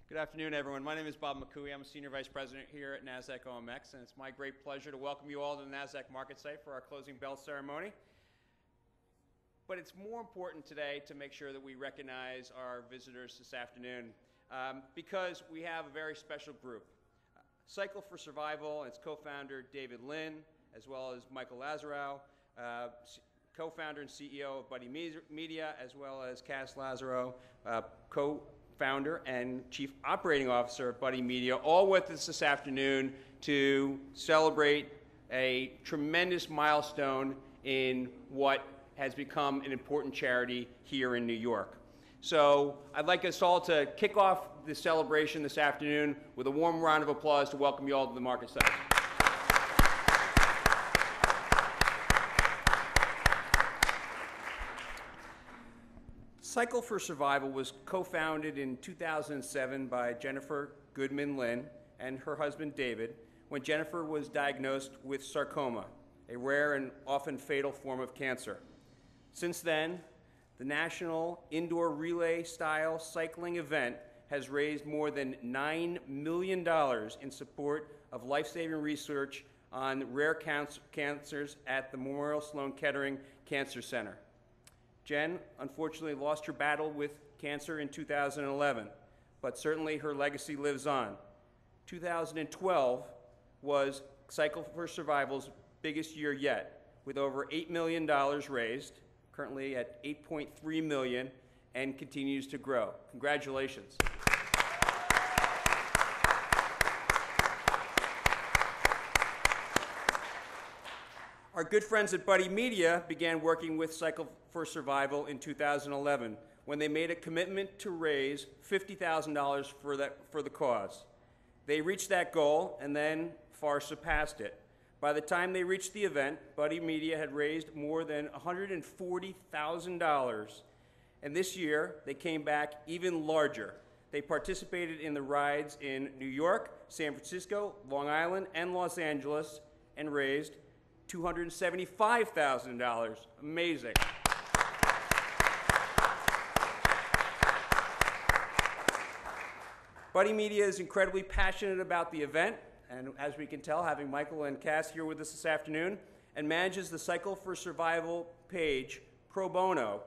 Good afternoon, everyone. My name is Bob McCooey. I'm a Senior Vice President here at NASDAQ OMX, and it's my great pleasure to welcome you all to the NASDAQ MarketSite for our closing bell ceremony. But it's more important today to make sure that we recognize our visitors this afternoon because we have a very special group. Cycle for Survival and its co-founder, David Linn, as well as Michael Lazerow, co-founder and CEO of Buddy Media, as well as Kass Lazerow, co-founder and Chief Operating Officer of Buddy Media, all with us this afternoon to celebrate a tremendous milestone in what has become an important charity here in New York. So I'd like us all to kick off the celebration this afternoon with a warm round of applause to welcome you all to the market site. Cycle for Survival was co-founded in 2007 by Jennifer Goodman Linn and her husband David when Jennifer was diagnosed with sarcoma, a rare and often fatal form of cancer. Since then, the National Indoor Relay-style cycling event has raised more than $9 million in support of life-saving research on rare cancers at the Memorial Sloan Kettering Cancer Center. Jen unfortunately lost her battle with cancer in 2011, but certainly her legacy lives on. 2012 was Cycle for Survival's biggest year yet, with over $8 million raised, currently at $8.3 million, and continues to grow. Congratulations. Our good friends at Buddy Media began working with Cycle for Survival in 2011 when they made a commitment to raise $50,000 for the cause. They reached that goal and then far surpassed it. By the time they reached the event, Buddy Media had raised more than $140,000, and this year they came back even larger. They participated in the rides in New York, San Francisco, Long Island, and Los Angeles and raised $275,000. Amazing. Buddy Media is incredibly passionate about the event, and as we can tell, having Michael and Kass here with us this afternoon, and manages the Cycle for Survival page pro bono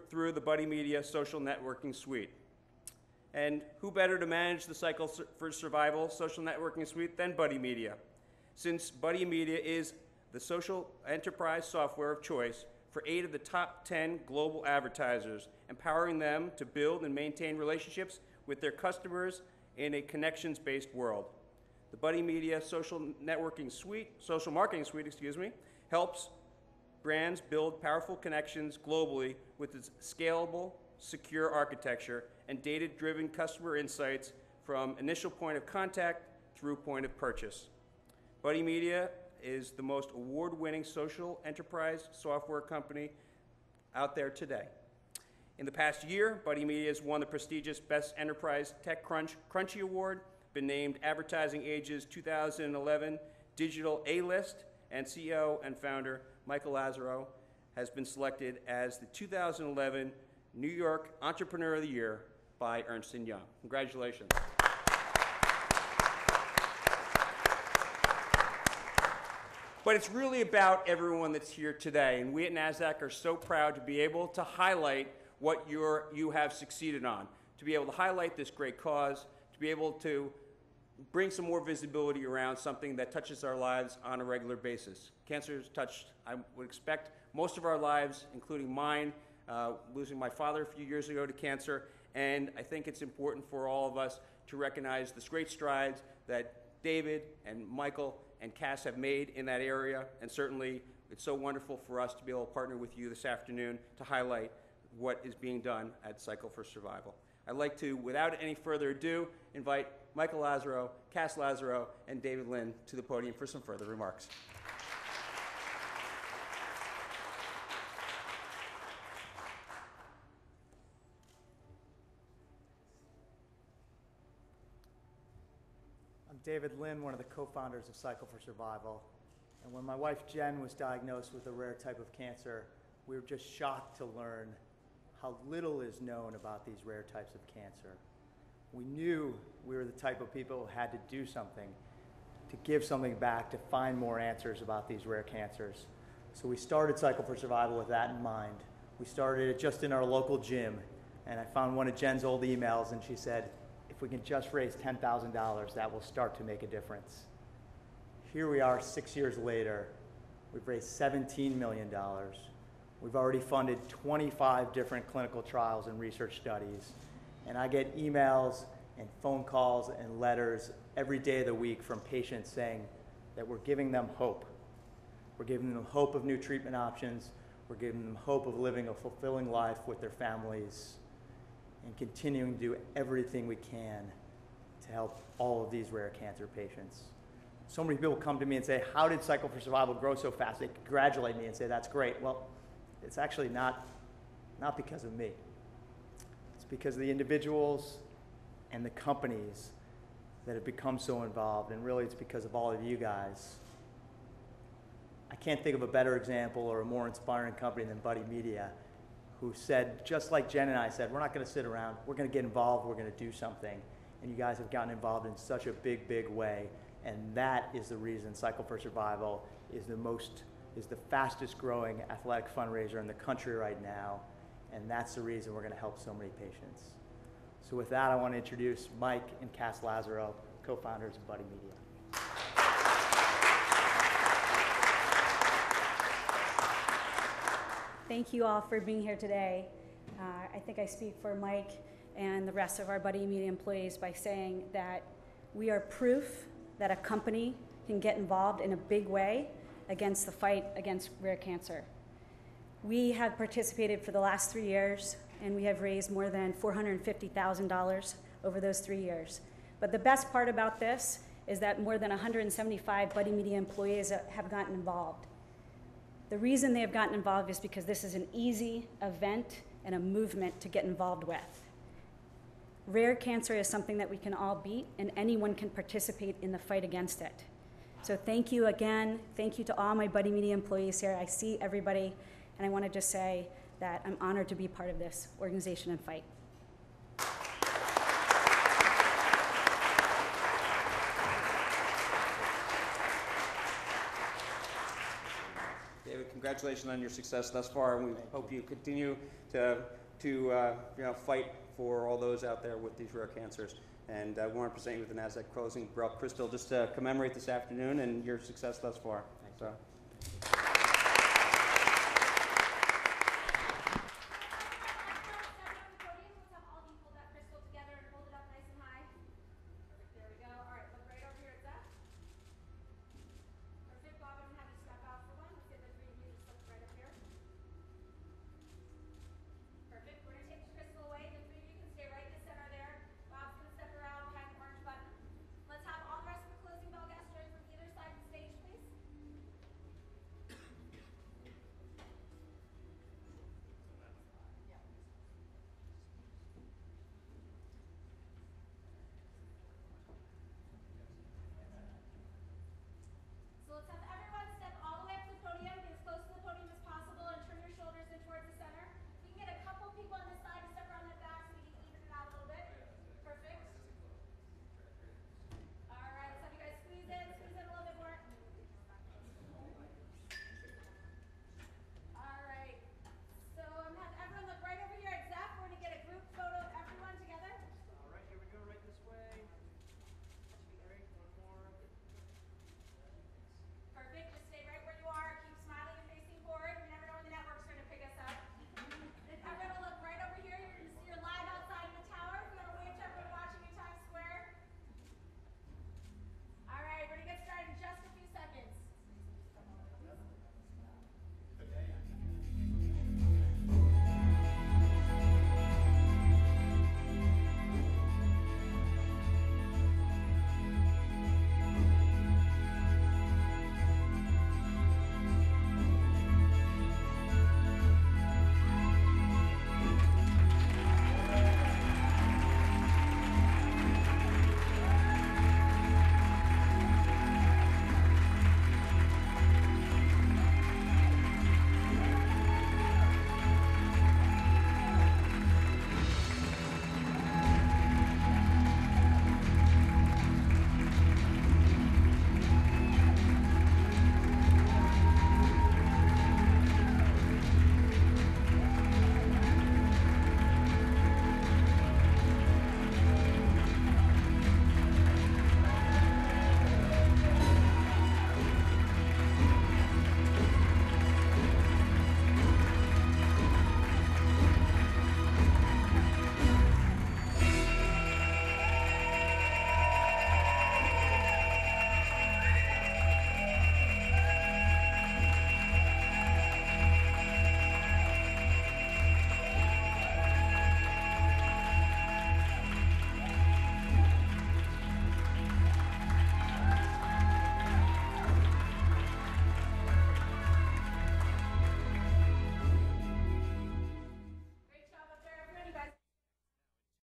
through the Buddy Media social networking suite. And who better to manage the Cycle for Survival social networking suite than Buddy Media? Since Buddy Media is the social enterprise software of choice for 8 of the top 10 global advertisers, empowering them to build and maintain relationships with their customers in a connections-based world. The Buddy Media social marketing suite, helps brands build powerful connections globally with its scalable, secure architecture and data-driven customer insights from initial point of contact through point of purchase. Buddy Media is the most award-winning social enterprise software company out there today. In the past year, Buddy Media has won the prestigious Best Enterprise Crunchy Award, been named Advertising Age's 2011 Digital A-List, and CEO and founder Michael Lazerow has been selected as the 2011 New York Entrepreneur of the Year by Ernst & Young. Congratulations. But it's really about everyone that's here today, and we at NASDAQ are so proud to be able to highlight what you have succeeded on, to be able to highlight this great cause, to be able to bring some more visibility around something that touches our lives on a regular basis. Cancer has touched, I would expect, most of our lives, including mine, losing my father a few years ago to cancer, and I think it's important for all of us to recognize the great strides that David and Michael and Kass have made in that area, and certainly it's so wonderful for us to be able to partner with you this afternoon to highlight what is being done at Cycle for Survival. I'd like to, without any further ado, invite Michael Lazerow, Kass Lazerow, and David Linn to the podium for some further remarks. I'm David Linn, one of the co-founders of Cycle for Survival. And when my wife Jen was diagnosed with a rare type of cancer, we were just shocked to learn how little is known about these rare types of cancer. We knew we were the type of people who had to do something, to give something back, to find more answers about these rare cancers. So we started Cycle for Survival with that in mind. We started it just in our local gym, and I found one of Jen's old emails, and she said, if we can just raise $10,000, that will start to make a difference. Here we are 6 years later. We've raised $17 million. We've already funded 25 different clinical trials and research studies. And I get emails and phone calls and letters every day of the week from patients saying that we're giving them hope. We're giving them hope of new treatment options. We're giving them hope of living a fulfilling life with their families and continuing to do everything we can to help all of these rare cancer patients. So many people come to me and say, how did Cycle for Survival grow so fast? They congratulate me and say, that's great. Well, it's actually not because of me. It's because of the individuals and the companies that have become so involved, and really it's because of all of you guys. I can't think of a better example or a more inspiring company than Buddy Media, who said, just like Jen and I said, we're not going to sit around, we're going to get involved, we're going to do something. And you guys have gotten involved in such a big, big way, and that is the reason Cycle for Survival is the fastest growing athletic fundraiser in the country right now, and that's the reason we're going to help so many patients. So with that, I want to introduce Mike and Kass Lazerow, co-founders of Buddy Media. Thank you all for being here today. I think I speak for Mike and the rest of our Buddy Media employees by saying that we are proof that a company can get involved in a big way against the fight against rare cancer. We have participated for the last 3 years, and we have raised more than $450,000 over those 3 years. But the best part about this is that more than 175 Buddy Media employees have gotten involved. The reason they have gotten involved is because this is an easy event and a movement to get involved with. Rare cancer is something that we can all beat, and anyone can participate in the fight against it. So thank you again. Thank you to all my Buddy Media employees here. I see everybody, and I want to just say that I'm honored to be part of this organization and fight. David, congratulations on your success thus far, and we hope you continue to fight for all those out there with these rare cancers. And we want to present you with the NASDAQ closing bell crystal just to commemorate this afternoon and your success thus far. So.